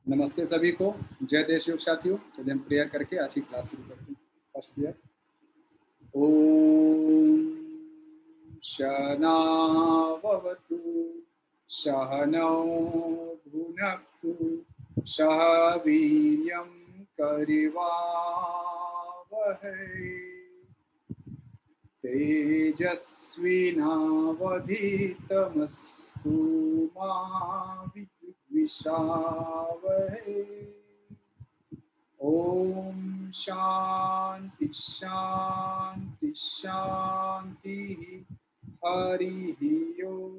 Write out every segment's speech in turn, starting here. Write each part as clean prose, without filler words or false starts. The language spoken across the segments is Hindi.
नमस्ते सभी को। जय देश योग साथियों। चलिए हम प्रेयर करके आज की क्लास शुरू करते हैं। First prayer. ओम सहनाववतु सहनौ भुनक्तु सह वीर्यं करवावहै तेजस्विनावधीतमस्तु मा विद्विषावहै। ओम शांति शांति शांति। हरि ओम।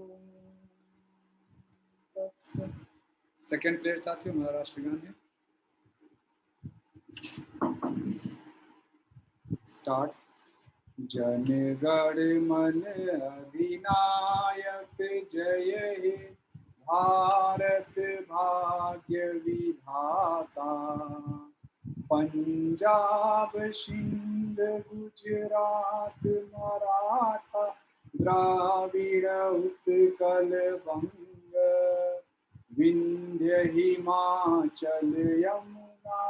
सेकेंड प्लेयर साथियों हमारा राष्ट्रगान है। स्टार्ट। जन गण मन अधिनायक जय हे भारत भाग्य विधाता। पंजाब सिंध गुजरात मराठा द्राविड़ उत्कल बंग विंध्य हिमाचल यमुना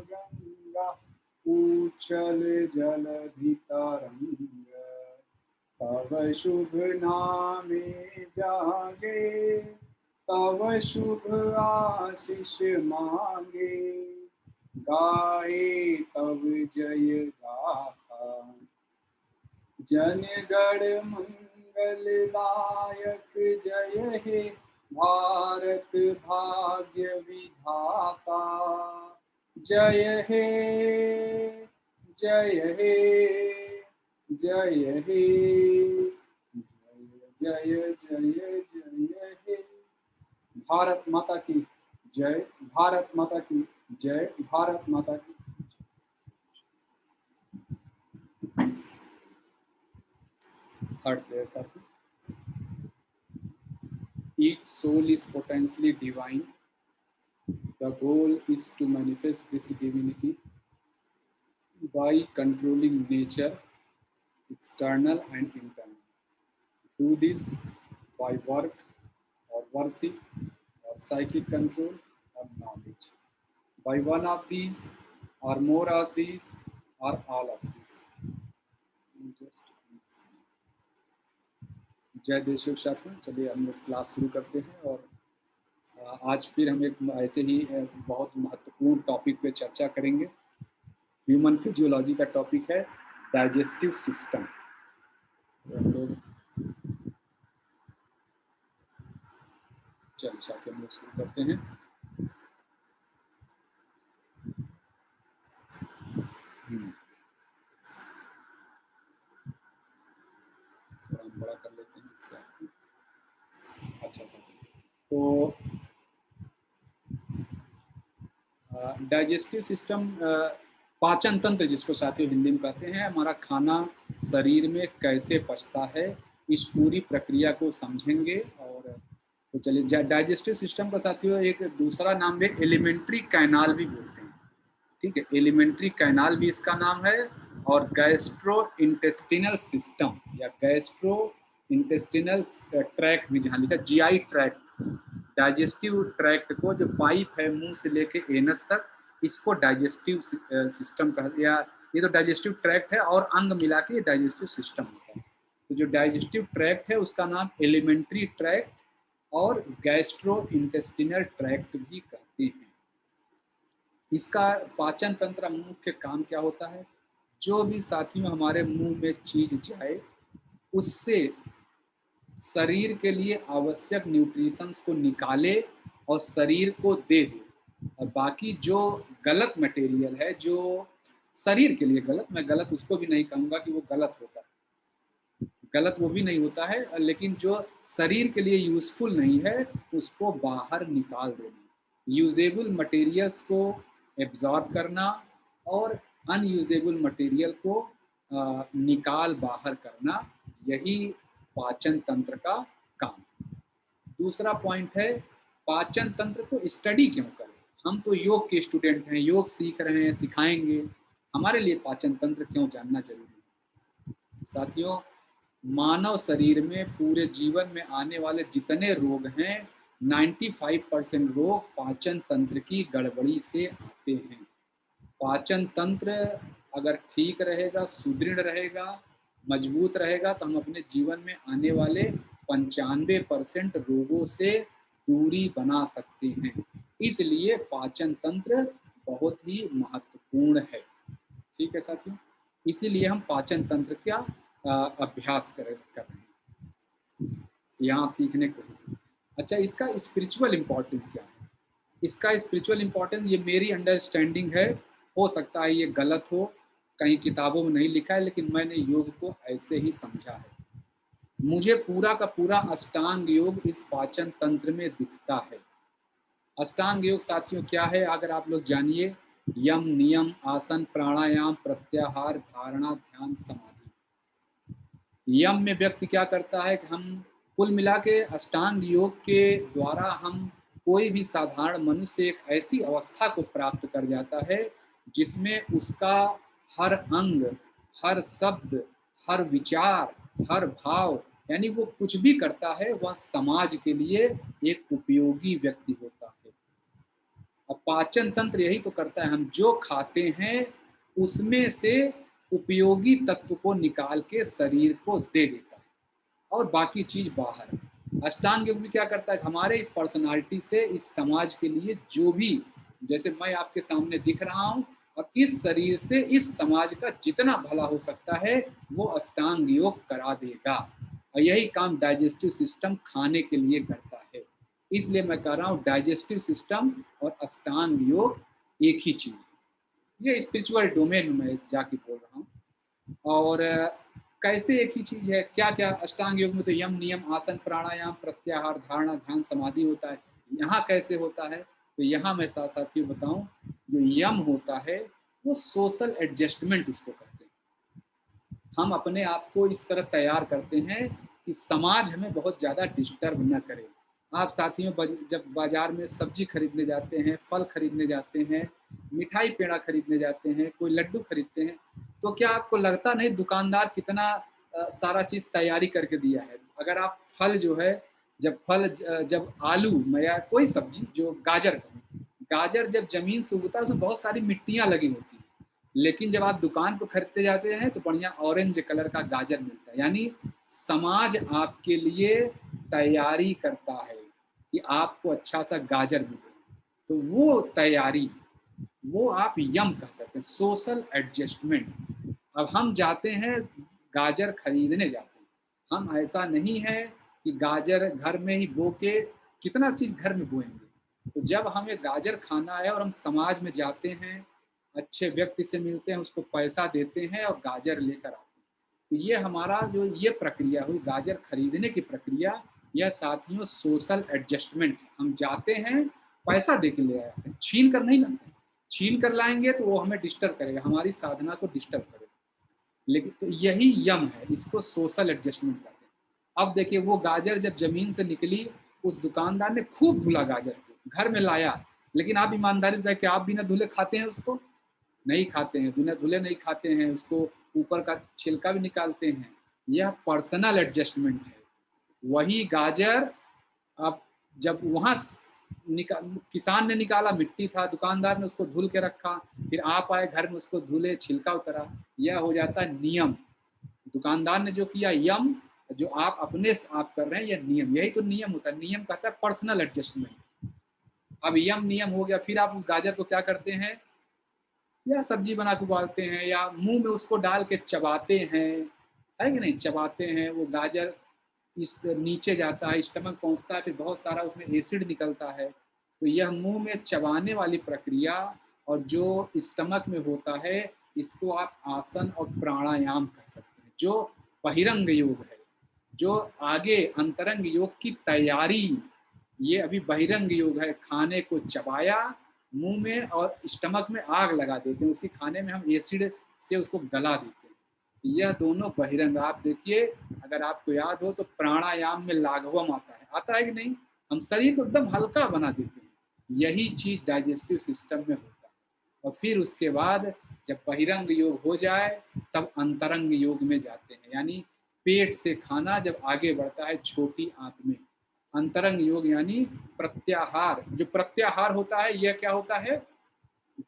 गंगा उच्छल जलधि तरंग। तव शुभ नामे जागे तव शुभ आशीष मांगे। गाए तव जय गाथा जन गण मंगलदायक जय हे भारत भाग्य विधाता। जय हे जय हे जय हे जय जय जय हे। भारत माता की जय। भारत माता की जय। भारत माता की। थर्ड प्लेयर साथी। Each soul is potentially divine. The goal is to manifest this divinity by controlling nature, external and internal. Do this by work or worship or psychic control or knowledge. By one of these or more of these or all of these. जय देश योग साथियों। चलिए हम लोग क्लास शुरू करते हैं और आज फिर हम एक ऐसे ही बहुत महत्वपूर्ण टॉपिक पे चर्चा करेंगे। ह्यूमन फिजियोलॉजी का टॉपिक है डाइजेस्टिव सिस्टम। हम लोग चलिए साथियों हम लोग शुरू करते हैं। थोड़ा बड़ा कर लेते हैं इससे। अच्छा सर, तो डाइजेस्टिव सिस्टम पाचन तंत्र जिसको साथियों हिंदी में कहते हैं, हमारा खाना शरीर में कैसे पचता है इस पूरी प्रक्रिया को समझेंगे। और तो चलिए डाइजेस्टिव सिस्टम का साथियों एक दूसरा नाम भी एलिमेंट्री कैनाल भी बोलते हैं। ठीक है, एलिमेंट्री कैनाल भी इसका नाम है। और गैस्ट्रो इंटेस्टिनल सिस्टम या गैस्ट्रो इंटेस्टिनल ट्रैक्ट भी जहाँ लिखा जीआई ट्रैक्ट, डाइजेस्टिव ट्रैक्ट को जो पाइप है मुंह से लेके एनस तक, इसको डाइजेस्टिव सिस्टम कहते हैं। ये तो डाइजेस्टिव ट्रैक्ट है और अंग मिला के डाइजेस्टिव सिस्टम होता है। तो जो डाइजेस्टिव ट्रैक्ट है उसका नाम एलिमेंट्री ट्रैक्ट और गैस्ट्रो इंटेस्टिनल ट्रैक्ट भी कहते हैं। इसका पाचन तंत्र मुख्य काम क्या होता है? जो भी साथियों हमारे मुंह में चीज जाए उससे शरीर के लिए आवश्यक न्यूट्रिशंस को निकाले और शरीर को दे दे। और बाकी जो गलत मटेरियल है जो शरीर के लिए गलत, मैं गलत उसको भी नहीं कहूँगा कि वो गलत होता है, गलत वो भी नहीं होता है, लेकिन जो शरीर के लिए यूजफुल नहीं है उसको बाहर निकाल देना। यूजेबल मटेरियल्स को एब्जॉर्ब करना और अनयूजेबल मटेरियल को निकाल बाहर करना, यही पाचन तंत्र का काम। दूसरा पॉइंट है पाचन तंत्र को स्टडी क्यों करें। हम तो योग के स्टूडेंट हैं, योग सीख रहे हैं, सिखाएंगे, हमारे लिए पाचन तंत्र क्यों जानना जरूरी है? साथियों, मानव शरीर में पूरे जीवन में आने वाले जितने रोग हैं 95% रोग पाचन तंत्र की गड़बड़ी से आते हैं। पाचन तंत्र अगर ठीक रहेगा, सुदृढ़ रहेगा, मजबूत रहेगा, तो हम अपने जीवन में आने वाले 95% रोगों से दूरी बना सकते हैं। इसलिए पाचन तंत्र बहुत ही महत्वपूर्ण है। ठीक है साथियों, इसीलिए हम पाचन तंत्र का अभ्यास कर रहे हैं, यहाँ सीखने की कोशिश करें। अच्छा, इसका स्पिरिचुअल इम्पोर्टेंस क्या है? इसका स्पिरिचुअल इम्पोर्टेंस, ये मेरी अंडरस्टैंडिंग है, हो सकता है ये गलत हो, कहीं किताबों में नहीं लिखा है, लेकिन मैंने योग को ऐसे ही समझा है। मुझे पूरा का पूरा अष्टांग योग इस पाचन तंत्र में दिखता है। अष्टांग योग साथियों क्या है, अगर आप लोग जानिए, यम, नियम, आसन, प्राणायाम, प्रत्याहार, धारणा, ध्यान, समाधि। यम में व्यक्ति क्या करता है कि हम कुल मिला के अष्टांग योग के द्वारा हम कोई भी साधारण मनुष्य एक ऐसी अवस्था को प्राप्त कर जाता है जिसमें उसका हर अंग, हर शब्द, हर विचार, हर भाव, यानी वो कुछ भी करता है वह समाज के लिए एक उपयोगी व्यक्ति होता है। अब पाचन तंत्र यही तो करता है, हम जो खाते हैं उसमें से उपयोगी तत्व को निकाल के शरीर को दे देता है और बाकी चीज बाहर। अष्टांग योग भी क्या करता है, हमारे इस पर्सनालिटी से इस समाज के लिए जो भी, जैसे मैं आपके सामने दिख रहा हूँ, और इस शरीर से इस समाज का जितना भला हो सकता है वो अष्टांग योग करा देगा। और यही काम डाइजेस्टिव सिस्टम खाने के लिए करता है। इसलिए मैं कह रहा हूँ डाइजेस्टिव सिस्टम और अष्टांग योग एक ही चीज, ये स्पिरिचुअल डोमेन में जाके बोल रहा हूँ। और कैसे एक ही चीज है, क्या क्या अष्टांग योग में तो यम, नियम, आसन, प्राणायाम, प्रत्याहार, धारणा, ध्यान, समाधि होता है। यहाँ कैसे होता है, तो यहाँ मैं साथ साथ ये बताऊं, जो यम होता है वो सोशल एडजस्टमेंट उसको कहते हैं। हम अपने आप को इस तरह तैयार करते हैं कि समाज हमें बहुत ज़्यादा डिस्टर्ब न करे। आप साथियों जब बाजार में सब्जी खरीदने जाते हैं, फल खरीदने जाते हैं, मिठाई पेड़ा खरीदने जाते हैं, कोई लड्डू खरीदते हैं, तो क्या आपको लगता नहीं दुकानदार कितना सारा चीज़ तैयारी करके दिया है? अगर आप फल जो है, जब आलू या कोई सब्जी, जो गाजर, गाजर जब जमीन से उगता है उसमें बहुत सारी मिट्टियाँ लगी होती हैं, लेकिन जब आप दुकान पर खरीदते जाते हैं तो बढ़िया ऑरेंज कलर का गाजर मिलता है। यानी समाज आपके लिए तैयारी करता है कि आपको अच्छा सा गाजर मिले, तो वो तैयारी, वो आप यम कह सकते हैं, सोशल एडजस्टमेंट। अब हम जाते हैं गाजर खरीदने जाते हैं, हम ऐसा नहीं है कि गाजर घर में ही बो के, कितना चीज घर में बोएंगे। तो जब हमें गाजर खाना है और हम समाज में जाते हैं, अच्छे व्यक्ति से मिलते हैं, उसको पैसा देते हैं और गाजर लेकर आते हैं, तो ये हमारा जो ये प्रक्रिया हुई गाजर खरीदने की प्रक्रिया, यह साथियों सोशल एडजस्टमेंट। हम जाते हैं, पैसा दे के ले आते हैं, छीन कर नहीं लाते। छीन कर लाएंगे तो वो हमें डिस्टर्ब करेगा, हमारी साधना को डिस्टर्ब करेगा। लेकिन तो यही यम है, इसको सोशल एडजस्टमेंट कहते हैं। अब देखिए, वो गाजर जब जमीन से निकली, उस दुकानदार ने खूब धुला गाजर को, घर में लाया, लेकिन आप ईमानदारी बताए कि आप बिना धुले खाते हैं उसको? नहीं खाते हैं, बिना धुले नहीं खाते हैं उसको, ऊपर का छिलका भी निकालते हैं। यह पर्सनल एडजस्टमेंट है। वही गाजर आप जब वहां किसान ने निकाला, मिट्टी था, दुकानदार ने उसको धुल के रखा, फिर आप आए घर में उसको धुले, छिलका उतरा, यह हो जाता है नियम। दुकानदार ने जो किया यम, जो आप अपने से आप कर रहे हैं यह नियम। यही तो नियम होता है, नियम कहता है पर्सनल एडजस्टमेंट। अब यम नियम हो गया, फिर आप उस गाजर को क्या करते हैं, या सब्जी बना के उबालते हैं, या मुंह में उसको डाल के चबाते हैं, है कि नहीं, चबाते हैं। वो गाजर इस नीचे जाता है, स्टमक पहुंचता है, फिर बहुत सारा उसमें एसिड निकलता है। तो यह मुंह में चबाने वाली प्रक्रिया और जो स्टमक में होता है, इसको आप आसन और प्राणायाम कह सकते हैं, जो बहिरंग योग है। जो आगे अंतरंग योग की तैयारी, ये अभी बहिरंग योग है। खाने को चबाया मुंह में और स्टमक में आग लगा देते हैं, उसी खाने में हम एसिड से उसको गला देते हैं। यह दोनों बहिरंग, आप देखिए, अगर आपको याद हो तो प्राणायाम में लाघवम आता है कि नहीं, हम शरीर को एकदम हल्का बना देते हैं। यही चीज डाइजेस्टिव सिस्टम में होता है। और फिर उसके बाद जब बहिरंग योग हो जाए तब अंतरंग योग में जाते हैं, यानी पेट से खाना जब आगे बढ़ता है छोटी आंत में। अंतरंग योग यानी प्रत्याहार। जो प्रत्याहार होता है यह क्या होता है,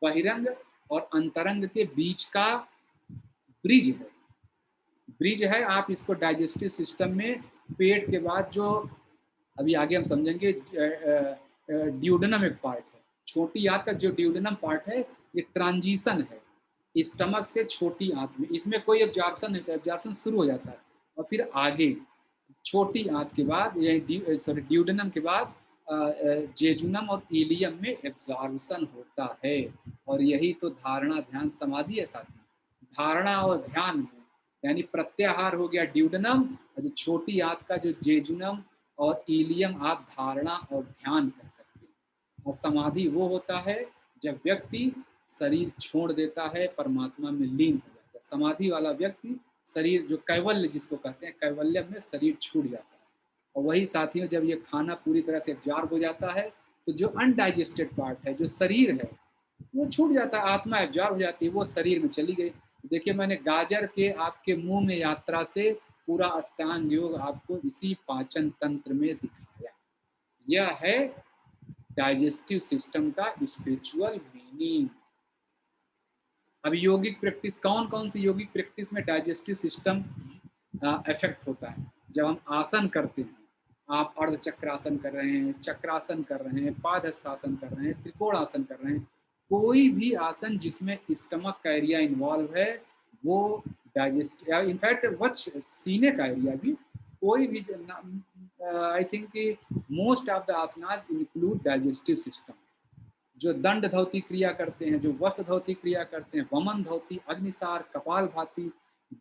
बहिरंग और अंतरंग के बीच का ब्रिज है। ब्रिज है, आप इसको डाइजेस्टिव सिस्टम में पेट के बाद जो, अभी आगे हम समझेंगे, ड्यूडेनम एक पार्ट है, छोटी आंत का जो ड्यूडेनम पार्ट है, ये ट्रांजिशन है स्टमक से छोटी आंत में। इसमें कोई एब्जॉर्प्शन नहीं, एब्जॉर्प्शन शुरू हो जाता है और फिर आगे छोटी आंत के बाद, सॉरी ड्यूडेनम के बाद जेजुनम और इलियम में एब्जॉर्प्शन होता है। और यही तो धारणा ध्यान समाधि है साथी। धारणा और ध्यान में, यानी प्रत्याहार हो गया ड्यूडेनम, और जो छोटी आंत का जो जेजुनम और इलियम, आप धारणा और ध्यान कह सकते हैं। और समाधि वो होता है जब व्यक्ति शरीर छोड़ देता है, परमात्मा में लीन हो जाता है। समाधि वाला व्यक्ति शरीर, जो कैवल्य जिसको कहते हैं, कैवल्य में शरीर छूट जाता है। और वही साथियों, जब ये खाना पूरी तरह से एब्जॉर्ब हो जाता है तो जो अनडाइजेस्टेड पार्ट है, जो शरीर है, वो छूट जाता है, आत्मा एब्जॉर्ब हो जाती है, वो शरीर में चली गई। देखिए, मैंने गाजर के आपके मुंह में यात्रा से पूरा अष्टांग योग आपको इसी पाचन तंत्र में दिखाया। यह है डाइजेस्टिव सिस्टम का स्पिरिचुअल मीनिंग। अब यौगिक प्रैक्टिस, कौन कौन सी यौगिक प्रैक्टिस में डाइजेस्टिव सिस्टम इफेक्ट होता है? जब हम आसन करते हैं, आप अर्ध चक्रासन कर रहे हैं, चक्रासन कर रहे हैं, पादहस्तासन कर रहे हैं, त्रिकोणासन कर रहे हैं, कोई भी आसन जिसमें स्टमक का एरिया इन्वॉल्व है, वो डाइजेस्ट, या इनफैक्ट वच सीने का एरिया भी, कोई भी, I think most of the asanas include digestive system. जो दंड धौती क्रिया करते हैं, जो वस्त्र धौती क्रिया करते हैं, वमन धौती, अग्निसार, कपालभाति,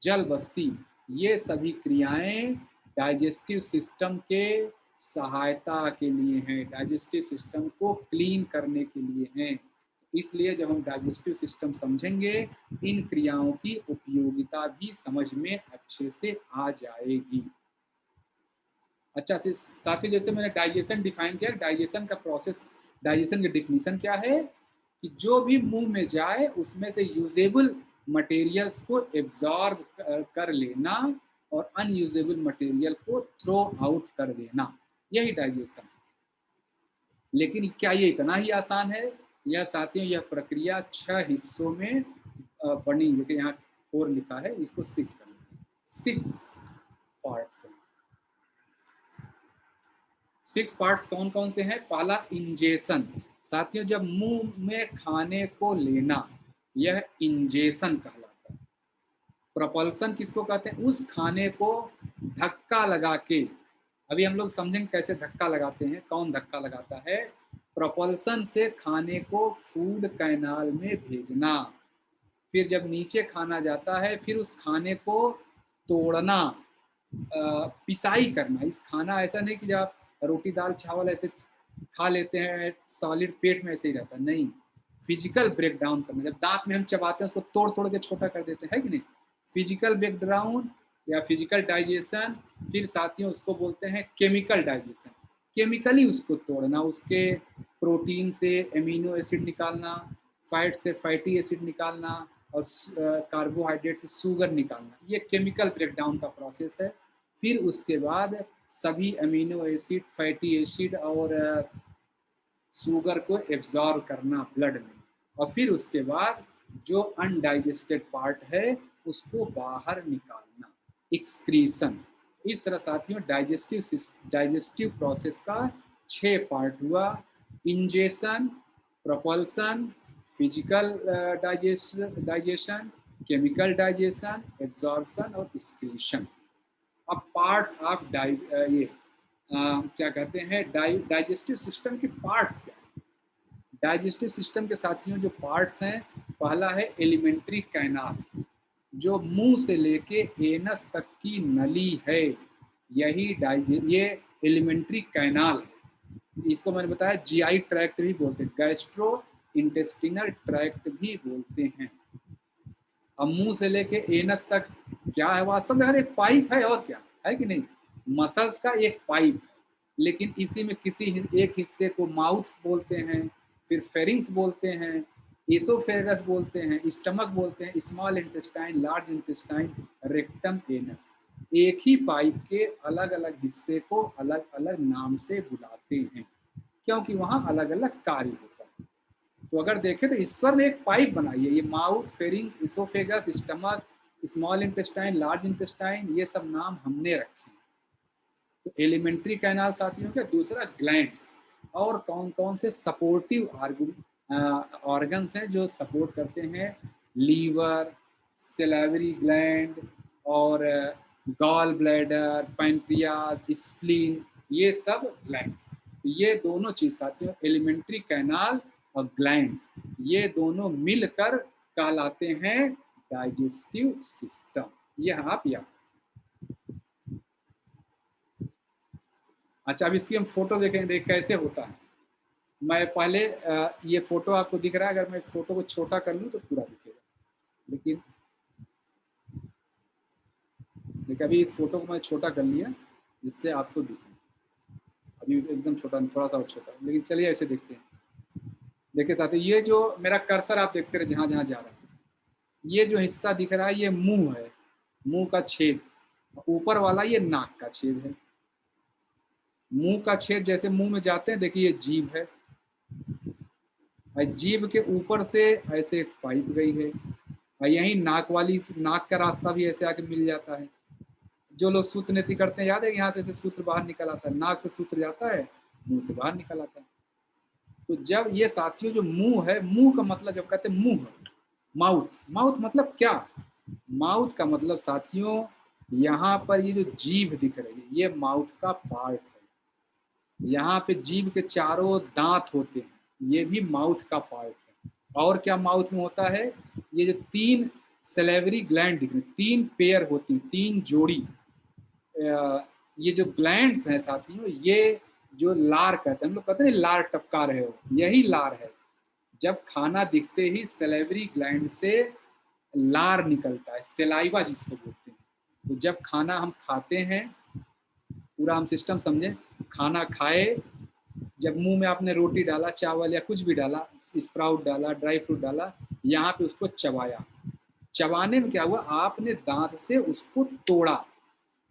जल बस्ती, ये सभी क्रियाएं डाइजेस्टिव सिस्टम के सहायता के लिए हैं, डाइजेस्टिव सिस्टम को क्लीन करने के लिए हैं। इसलिए जब हम डाइजेस्टिव सिस्टम समझेंगे, इन क्रियाओं की उपयोगिता भी समझ में अच्छे से आ जाएगी। अच्छा से साथ ही, जैसे मैंने डाइजेशन डिफाइन किया, डाइजेशन का प्रोसेस, डाइजेशन की डिफिनीशन क्या है कि जो भी मुंह में जाए उसमें से यूजेबल मटेरियल्स को एब्जॉर्ब कर लेना और अनयूजेबल मटेरियल को थ्रो आउट कर देना, यही डाइजेशन है। लेकिन क्या ये इतना ही आसान है? यह साथियों, यह प्रक्रिया 6 हिस्सों में बनी है। यहाँ 4 लिखा है, इसको 6 करना, 6 पार्ट्स है। 6 पार्ट्स कौन कौन से हैं? पहला, इंजेशन। साथियों, जब मुंह में खाने को लेना, यह इंजेशन कहलाता है। प्रोपल्सन किसको कहते हैं? उस खाने को धक्का लगा के, अभी हम लोग समझेंगे कैसे धक्का लगाते हैं, कौन धक्का लगाता है। प्रोपल्सन से खाने को फूड कैनाल में भेजना, फिर जब नीचे खाना जाता है, फिर उस खाने को तोड़ना, पिसाई करना। इस खाना ऐसा नहीं कि जब आप रोटी दाल चावल ऐसे खा लेते हैं सॉलिड पेट में ऐसे ही रहता, नहीं, फिजिकल ब्रेक डाउन करना। जब दांत में हम चबाते हैं उसको तोड़ तोड़ के छोटा कर देते हैं, कि नहीं? फिजिकल ब्रेक डाउन या फिजिकल डाइजेशन। फिर साथियों उसको बोलते हैं केमिकल डाइजेशन, केमिकली उसको तोड़ना, उसके प्रोटीन से एमिनो एसिड निकालना, फैट से फैटी एसिड निकालना, और कार्बोहाइड्रेट से शुगर निकालना, ये केमिकल ब्रेकडाउन का प्रोसेस है। फिर उसके बाद सभी अमीनो एसिड, फैटी एसिड और शुगर को एब्जॉर्ब करना ब्लड में, और फिर उसके बाद जो अनडाइजेस्टेड पार्ट है उसको बाहर निकालना, एक्सक्रीशन। इस तरह साथियों डाइजेस्टिव प्रोसेस का 6 पार्ट हुआ: ingestion, propulsion, physical digestion, chemical digestion, absorption और एक्सक्रीशन। अब पार्ट्स ऑफ क्या कहते हैं, डाइजेस्टिव सिस्टम के पार्ट्स क्या है? डाइजेस्टिव सिस्टम के साथियों जो पार्ट्स हैं, पहला है एलिमेंट्री कैनाल, जो मुंह से लेके एनस तक की नली है, यही ये एलिमेंट्री कैनाल है। इसको मैंने बताया जीआई ट्रैक्ट भी बोलते हैं, गैस्ट्रो इंटेस्टिनल ट्रैक्ट भी बोलते हैं। अब मुंह से लेके एनस तक क्या है? वास्तव में हर एक पाइप है, और क्या है कि नहीं? मसल्स का एक पाइप है, लेकिन इसी में किसी एक हिस्से को माउथ बोलते हैं, फिर फेरिंग्स बोलते हैं, एसोफेगस बोलते हैं, स्टमक बोलते हैं, small intestine, large intestine, rectum, anus. एक ही पाइप के अलग अलग हिस्से को अलग अलग नाम से बुलाते हैं, क्योंकि वहां अलग अलग कार्य होता है। तो अगर देखें तो ईश्वर ने एक पाइप बनाई है, ये mouth, pharynx, oesophagus, stomach, small intestine, large intestine, ये सब नाम हमने रखे हैं। तो एलिमेंट्री कैनाल साथियों के, दूसरा ग्लैंड्स, और कौन कौन से सपोर्टिव ऑर्गन्स हैं जो सपोर्ट करते हैं, लीवर, सेलेवरी ग्लैंड, और गॉल ब्लैडर, पैंक्रियाज, स्प्लीन, ये सब ग्लैंड्स। ये दोनों चीज साथियों, एलिमेंट्री कैनाल और ग्लैंड्स, ये दोनों मिलकर कहलाते हैं डाइजेस्टिव सिस्टम। ये आप याद। अच्छा, अब इसकी हम फोटो देखें, देख कैसे होता है। मैं पहले ये फोटो आपको दिख रहा है, अगर मैं फोटो को छोटा कर लूँ तो पूरा दिखेगा, लेकिन देखिए अभी इस फोटो को मैं छोटा कर लिया जिससे आपको दिखे। अभी एकदम छोटा, थोड़ा सा और छोटा, लेकिन चलिए ऐसे देखते हैं। देखिए साथी, ये जो मेरा कर्सर आप देखते रहे जहाँ जहाँ जा रहा है, ये जो हिस्सा दिख रहा है ये मुंह है, मुंह का छेद। ऊपर वाला ये नाक का छेद है। मुंह का छेद जैसे मुंह में जाते हैं, देखिए ये जीभ है, और जीभ के ऊपर से ऐसे एक पाइप गई है, और यही नाक वाली, नाक का रास्ता भी ऐसे आके मिल जाता है। जो लोग सूत्र नीति करते हैं, याद है यहाँ से सूत्र बाहर निकल आता है, नाक से सूत्र जाता है, मुंह से बाहर निकल आता है। तो जब ये साथियों जो मुंह है, मुंह का मतलब जब कहते हैं मुंह, माउथ, माउथ मतलब क्या, माउथ का मतलब साथियों, यहाँ पर ये जो जीभ दिख रही है ये माउथ का पार्ट है। यहाँ पे जीभ के चारों दांत होते हैं, ये भी माउथ का पार्ट है। और क्या माउथ में होता है, ये जो तीन सेलेवरी ग्लैंड दिख रही, तीन पेयर होती हैं, तीन जोड़ी। ये जो ग्लैंड्स हैं साथियों, ये जो लार कहते हैं, हम लोग कहते हैं लार टपका रहे हो, यही लार है। जब खाना दिखते ही सेलेवरी ग्लैंड से लार निकलता है, सेलाइवा जिसको बोलते हैं। तो जब खाना हम खाते हैं, पूरा हम सिस्टम समझे, खाना खाए, जब मुंह में आपने रोटी डाला, चावल या कुछ भी डाला, स्प्राउट डाला, ड्राई फ्रूट डाला, यहाँ पे उसको चबाया, चबाने में क्या हुआ, आपने दांत से उसको तोड़ा,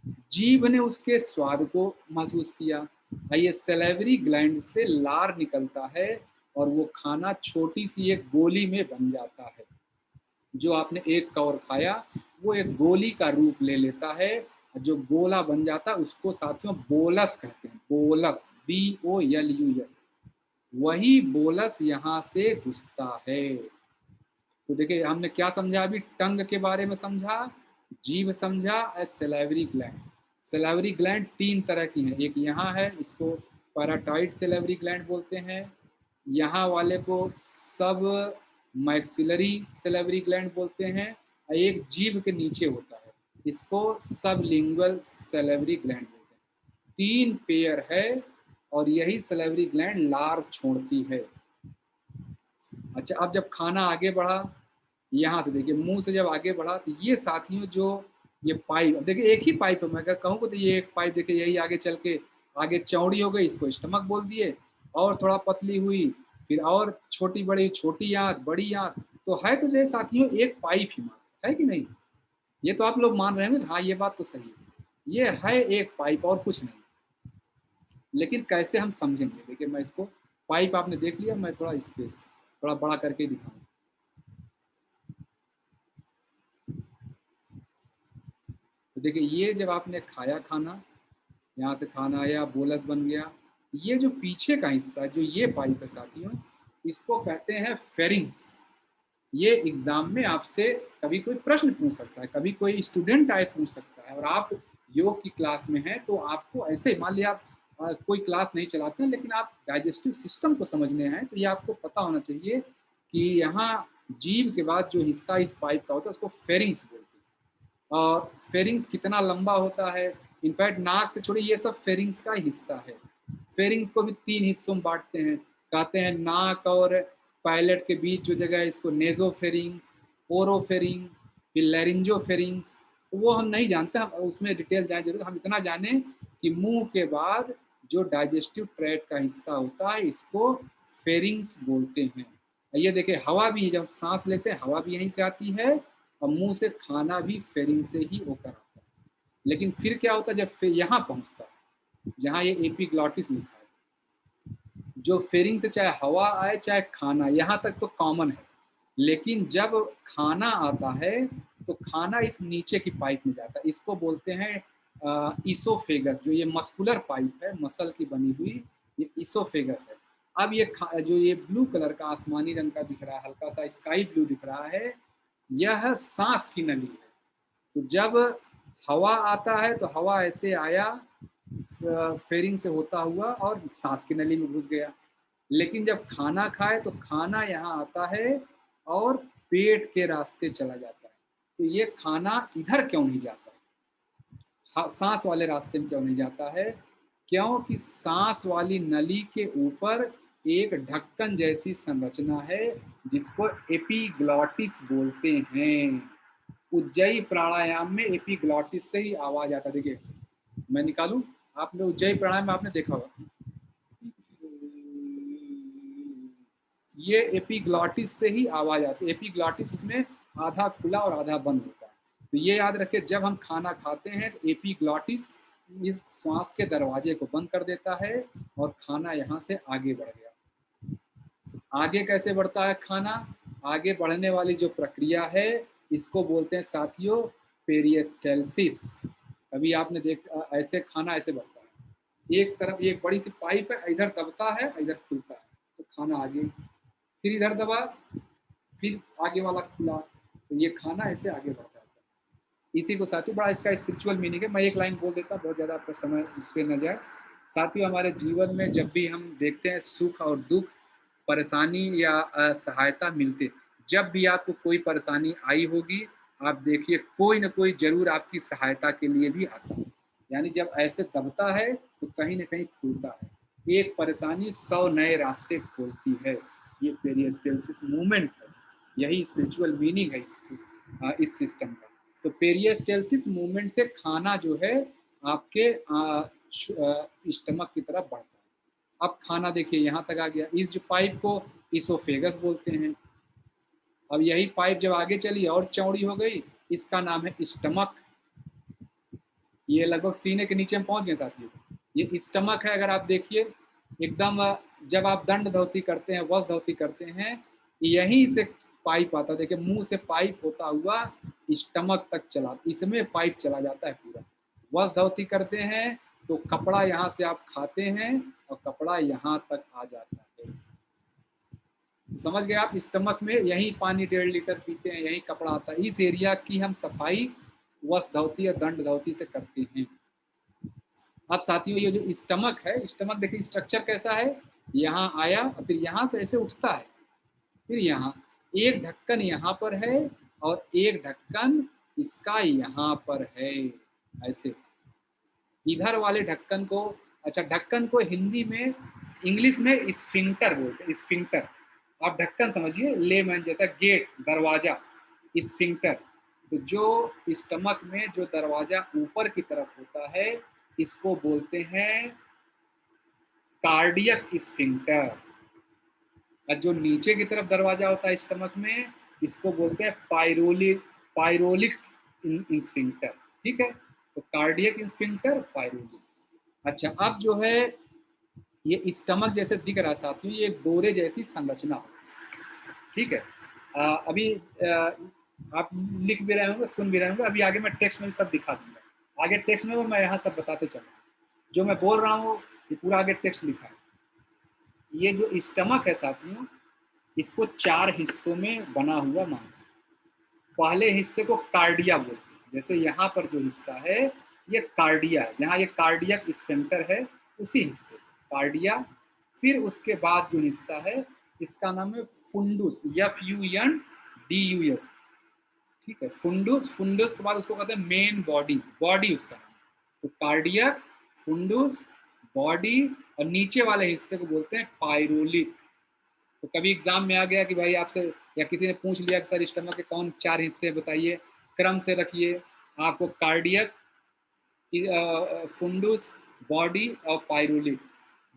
जीभ ने उसके स्वाद को महसूस किया, ये सेलेवरी ग्लैंड से लार निकलता है, और वो खाना छोटी सी एक गोली में बन जाता है। जो आपने एक कौर खाया वो एक गोली का रूप ले लेता है, जो गोला बन जाता है उसको साथियों बोलस कहते हैं, बोलस, BOLUS। वही बोलस यहाँ से घुसता है। तो देखिए हमने क्या समझा अभी, टंग के बारे में समझा, जीभ समझा, सेलेवरी ग्लैंड। सेलेवरी ग्लैंड तीन तरह की है, एक यहाँ है, इसको पैराटाइड सेलेवरी ग्लैंड बोलते हैं, यहाँ वाले को सब मैक्सिलरी सेलेवरी ग्लैंड बोलते हैं, और एक जीभ के नीचे होता है, इसको सब लिंगुअल सेलेवरी ग्लैंड बोलते हैं। तीन पेयर है, और यही सेलेवरी ग्लैंड लार छोड़ती है। अच्छा, अब जब खाना आगे बढ़ा, यहाँ से देखिए मुंह से जब आगे बढ़ा, तो ये साथियों जो ये पाइप, देखिए एक ही पाइप है, मैं अगर कहूँ तो ये एक पाइप देखिए यही आगे चल के आगे चौड़ी हो गई, इसको स्टमक बोल दिए, और थोड़ा पतली हुई, फिर और छोटी बड़ी, छोटी आंत, बड़ी आंत, तो है तो ये साथियों एक पाइप ही मात्र है कि नहीं। ये तो आप लोग मान रहे हैं, हाँ ये बात तो सही है, ये है एक पाइप और कुछ नहीं। लेकिन कैसे हम समझेंगे, देखिए मैं इसको, पाइप आपने देख लिया, मैं थोड़ा स्पेस थोड़ा बड़ा करके दिखाऊँ। तो देखिए ये जब आपने खाया खाना, यहाँ से खाना आया, बोलस बन गया, ये जो पीछे का हिस्सा जो ये पाइप है साथियों, इसको कहते हैं फेरिंग्स। ये एग्जाम में आपसे कभी कोई प्रश्न पूछ सकता है, कभी कोई स्टूडेंट आए पूछ सकता है, और आप योग की क्लास में हैं तो आपको ऐसे, मान लिया आप कोई क्लास नहीं चलाते हैं लेकिन आप डाइजेस्टिव सिस्टम को समझने हैं, तो ये आपको पता होना चाहिए कि यहाँ जीभ के बाद जो हिस्सा इस पाइप का होता है उसको फेरिंग्स बोलते हैं। और फेरिंग्स कितना लंबा होता है, इनफैक्ट नाक से छोड़िए, ये सब फेरिंग्स का हिस्सा है। फेरिंग्स को भी तीन हिस्सों में बांटते हैं, कहते हैं नाक और पायलट के बीच जो जगह है इसको नेजोफेरिंग्स, ओरोफेरिंग, फिर लैरिंजोफेरिंग्स। तो वो हम नहीं जानते, हम उसमें डिटेल जाए जरूर, हम इतना जाने कि मुंह के बाद जो डाइजेस्टिव ट्रैक्ट का हिस्सा होता है इसको फेरिंग्स बोलते हैं। ये देखिए हवा भी, जब सांस लेते हैं हवा भी यहीं से आती है, और मुंह से खाना भी फेरिंग से ही होकर आता है। लेकिन फिर क्या होता है, जब फिर यहाँ पहुँचता है, जहाँ ये एपिग्लॉटिस लिखा है, जो फेरिंग से चाहे हवा आए चाहे खाना, यहाँ तक तो कॉमन है, लेकिन जब खाना आता है तो खाना इस नीचे की पाइप में जाता है, इसको बोलते हैं इसोफेगस। जो ये मस्कुलर पाइप है, मसल की बनी हुई, ये इसोफेगस है। अब ये जो ये ब्लू कलर का आसमानी रंग का दिख रहा है, हल्का सा स्काई ब्लू दिख रहा है, यह सांस की नली है। तो जब हवा आता है तो हवा ऐसे आया फेरिंग से होता हुआ और सांस की नली में घुस गया, लेकिन जब खाना खाए तो खाना यहाँ आता है और पेट के रास्ते चला जाता है। तो ये खाना इधर क्यों नहीं जाता, सांस वाले रास्ते में क्यों नहीं जाता है? क्योंकि सांस वाली नली के ऊपर एक ढक्कन जैसी संरचना है जिसको एपिग्लॉटिस बोलते हैं। उज्जयी प्राणायाम में एपिग्लॉटिस से ही आवाज आता है। देखिए मैं निकालूं, आपने उज्जयी प्राणायाम में आपने देखा होगा, ये एपिग्लॉटिस से ही आवाज आती है। एपिग्लॉटिस उसमें आधा खुला और आधा बंद होता है। तो ये याद रखें, जब हम खाना खाते हैं तो एपिग्लॉटिस इस सांस के दरवाजे को बंद कर देता है और खाना यहाँ से आगे बढ़ गया। आगे कैसे बढ़ता है खाना? आगे बढ़ने वाली जो प्रक्रिया है इसको बोलते हैं साथियों पेरिस्टेल्सिस। अभी आपने ऐसे खाना ऐसे बढ़ता है, एक तरफ एक बड़ी सी पाइप है, इधर दबता है इधर खुलता है, तो खाना आगे, फिर इधर दबा, फिर आगे वाला खुला, तो ये खाना ऐसे आगे बढ़ता है। इसी को साथियों बड़ा इसका स्पिरिचुअल मीनिंग है। मैं एक लाइन बोल देता, बहुत ज़्यादा आपका समय इस पर न जाए। साथियों हमारे जीवन में जब भी हम देखते हैं सुख और दुख, परेशानी या सहायता मिलते, जब भी आपको कोई परेशानी आई होगी, आप देखिए कोई ना कोई जरूर आपकी सहायता के लिए भी आता है। यानी जब ऐसे दबता है तो कहीं ना कहीं खुलता है। एक परेशानी 100 नए रास्ते खोलती है। ये पेरिस्टेल्सिस मूवमेंट है, यही स्पिरिचुअल मीनिंग है इस सिस्टम का। तो पेरिस्टेल्सिस मूवमेंट से खाना जो है आपके स्टमक की तरफ बढ़ता है। अब खाना देखिए यहाँ तक आ गया, इस जो पाइप को इसोफेगस बोलते हैं। अब यही पाइप जब आगे चली और चौड़ी हो गई, इसका नाम है स्टमक। ये लगभग सीने के नीचे में पहुंच गए साथियों, ये स्टमक है। अगर आप देखिए एकदम, जब आप दंड धोती करते हैं, वस्त्र धोती करते हैं, यहीं से पाइप आता है। देखिए मुंह से पाइप होता हुआ स्टमक तक चला, इसमें पाइप चला जाता है पूरा। वस्त्र धोती करते हैं तो कपड़ा यहाँ से आप खाते हैं और कपड़ा यहाँ तक आ जाता है। तो समझ गए आप, स्टमक में यही पानी 1.5 लीटर पीते हैं, यही कपड़ा आता है। इस एरिया की हम सफाई वस्त्र धोती या दंड धोती से करते हैं। अब साथियों ये जो स्टमक है, स्टमक देखिए स्ट्रक्चर कैसा है, यहाँ आया फिर यहाँ से ऐसे उठता है, फिर यहाँ एक ढक्कन यहाँ पर है और एक ढक्कन इसका यहाँ पर है ऐसे। इधर वाले ढक्कन को, अच्छा ढक्कन को हिंदी में, इंग्लिश में स्फिंक्टर बोलते हैं। स्फिंक्टर आप ढक्कन समझिए, लेमैन जैसा गेट, दरवाजा, स्फिंक्टर। तो जो स्टमक में जो दरवाजा ऊपर की तरफ होता है इसको बोलते हैं कार्डियक स्फिंक्टर, और जो नीचे की तरफ दरवाजा होता है स्टमक में इसको बोलते हैं पायरोलिक पायरोलिक स्फिंक्टर। ठीक है, तो कार्डियक स्फिंक्टर, पायरोलिक। अच्छा अब जो है ये स्टमक जैसे दिख रहा है साथियों, ये गोरे जैसी संरचना है। ठीक है, अभी आप लिख भी रहे होंगे, सुन भी रहे होंगे, अभी आगे मैं टेक्स्ट में भी सब दिखा दूंगा। आगे टेक्स्ट में वो मैं यहाँ सब बताते चलूँ, जो मैं बोल रहा हूँ ये पूरा आगे टेक्स्ट लिखा है। ये जो स्टमक है साथियों, इसको 4 हिस्सों में बना हुआ माना है। पहले हिस्से को कार्डिया बोलते हैं, जैसे यहाँ पर जो हिस्सा है ये कार्डिया है, जहाँ ये कार्डियक स्फिंक्टर है उसी हिस्से कार्डिया। फिर उसके बाद जो हिस्सा है इसका नाम है फुंडुस, FUNDUS। ठीक है, फुंडुस, फुंडुस के बाद उसको कहते हैं मेन बॉडी, बॉडी उसका नाम। तो कार्डियक, फुंडुस, बॉडी, और नीचे वाले हिस्से को बोलते हैं पायरोलिक। तो कभी एग्जाम में आ गया कि भाई आपसे या किसी ने पूछ लिया कि सर स्टमक के कौन 4 हिस्से बताइए, क्रम से रखिए। आपको कार्डियक, फुंडुस, बॉडी और पायरोलिक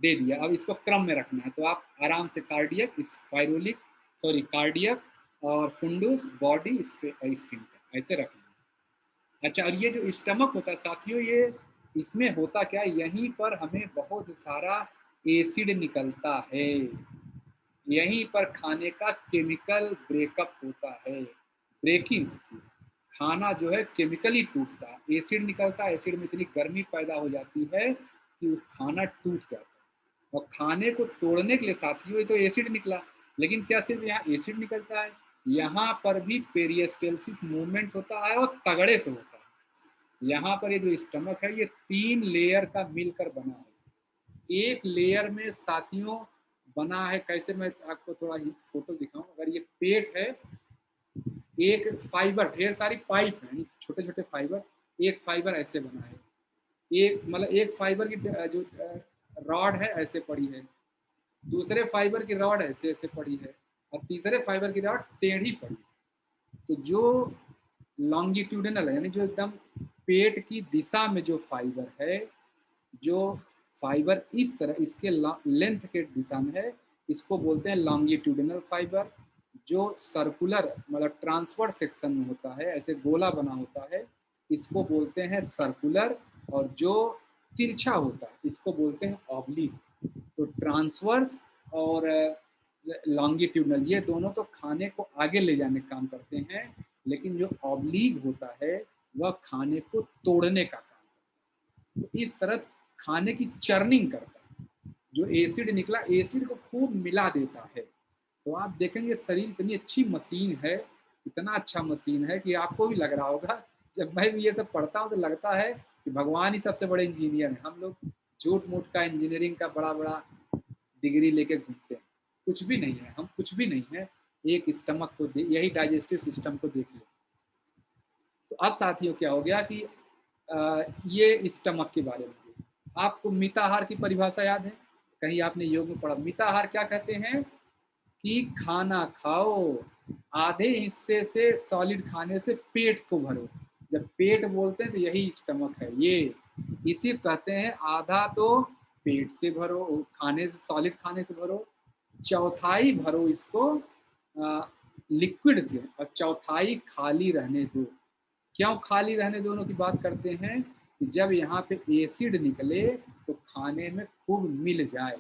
दे दिया, अब इसको क्रम में रखना है। तो आप आराम से कार्डियक, इस पायरोलिक, सॉरी कार्डियक और फुंडुस, बॉडी, स्फिंक्टर ऐसे रखना है। अच्छा, और ये जो स्टमक होता है साथियों, ये इसमें होता क्या है, यहीं पर हमें बहुत सारा एसिड निकलता है, यहीं पर खाने का केमिकल ब्रेकअप होता है, ब्रेकिंग होती है। खाना जो है केमिकली टूटता है, एसिड निकलता है, एसिड में इतनी गर्मी पैदा हो जाती है कि खाना टूट जाता है। और खाने को तोड़ने के लिए साथियों, ये तो एसिड निकला, लेकिन क्या सिर्फ यहाँ एसिड निकलता है, यहाँ पर भी पेरिस्टेल्सिस मूवमेंट होता है और तगड़े से होता है। यहाँ पर ये जो स्टमक है, ये 3 लेयर का मिलकर बना है। एक लेयर में साथियों बना है कैसे, मैं आपको थोड़ा फोटो दिखाऊं। अगर ये पेट है, एक फाइबर, ढेर सारी पाइप है, छोटे छोटे फाइबर, एक फाइबर ऐसे बना है, एक मतलब एक फाइबर की जो रॉड है ऐसे पड़ी है, दूसरे फाइबर की रॉड ऐसे ऐसे पड़ी है, और तीसरे फाइबर की रॉड टेढ़ी पड़ी है। तो जो लॉन्गिट्यूडिनल है, यानी जो एकदम पेट की दिशा में जो फाइबर है, जो फाइबर इस तरह इसके लेंथ के दिशा में है, इसको बोलते हैं लॉन्गिट्यूडिनल फाइबर। जो सर्कुलर मतलब ट्रांसफर सेक्शन में होता है, ऐसे गोला बना होता है, इसको बोलते हैं सर्कुलर। और जो तिरछा होता है इसको बोलते हैं ऑब्लिक। तो ट्रांसवर्स और लॉन्गिट्यूडनल, ये दोनों तो खाने को आगे ले जाने का काम करते हैं, लेकिन जो ऑब्लिक होता है वह खाने को तोड़ने का काम करता है। तो इस तरह खाने की चर्निंग करता है। जो एसिड निकला, एसिड को खूब मिला देता है। तो आप देखेंगे शरीर इतनी अच्छी मशीन है, इतना अच्छा मशीन है कि आपको भी लग रहा होगा, जब मैं भी ये सब पढ़ता हूँ तो लगता है कि भगवान ही सबसे बड़े इंजीनियर हैं। हम लोग झूठ मूठ का इंजीनियरिंग का बड़ा बड़ा डिग्री लेके घूमते हैं, कुछ भी नहीं है, हम कुछ भी नहीं है। एक स्टमक को यही डाइजेस्टिव सिस्टम को देखिए। तो अब साथियों क्या हो गया कि ये स्टमक के बारे में आपको मिताहार की परिभाषा याद है, कहीं आपने योग में पढ़ा। मिताहार क्या कहते हैं कि खाना खाओ, आधे हिस्से से सॉलिड खाने से पेट को भरो। जब पेट बोलते हैं तो यही स्टमक है, ये इसी कहते हैं आधा तो पेट से भरो, खाने से, सॉलिड खाने से भरो, चौथाई भरो इसको लिक्विड से, और चौथाई खाली रहने दो। क्यों खाली रहने दोनों की बात करते हैं कि जब यहाँ पे एसिड निकले तो खाने में खूब मिल जाए।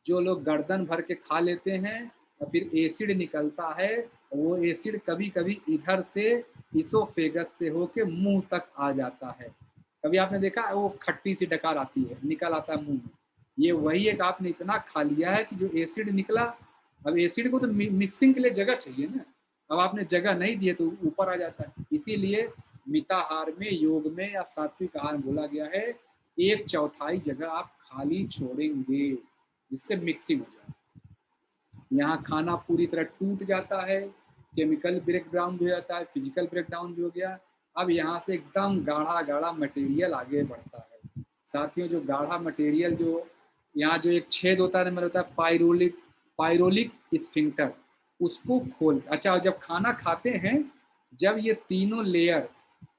जो लोग गर्दन भर के खा लेते हैं और फिर एसिड निकलता है, वो एसिड कभी कभी इधर से इसोफेगस से होके मुंह तक आ जाता है। कभी आपने देखा वो खट्टी सी डकार आती है, निकल आता है मुंह में, ये वही है कि आपने इतना खा लिया है कि जो एसिड निकला, अब एसिड को तो मिक्सिंग के लिए जगह चाहिए ना, अब आपने जगह नहीं दी है तो ऊपर आ जाता है। इसीलिए मिताहार में, योग में या सात्विक आहार बोला गया है, एक चौथाई जगह आप खाली छोड़ेंगे जिससे मिक्सिंग हो जाए। यहाँ खाना पूरी तरह टूट जाता है, केमिकल ब्रेक डाउन भी हो जाता है, फिजिकल ब्रेक डाउन भी हो गया। अब यहाँ से एकदम गाढ़ा गाढ़ा मटेरियल आगे बढ़ता है। साथियों, जो गाढ़ा मटेरियल, जो यहाँ जो एक छेद होता है, मतलब होता है पायरोलिक, पायरोलिक स्फिंक्टर, उसको खोल, अच्छा जब खाना खाते हैं, जब ये तीनों लेयर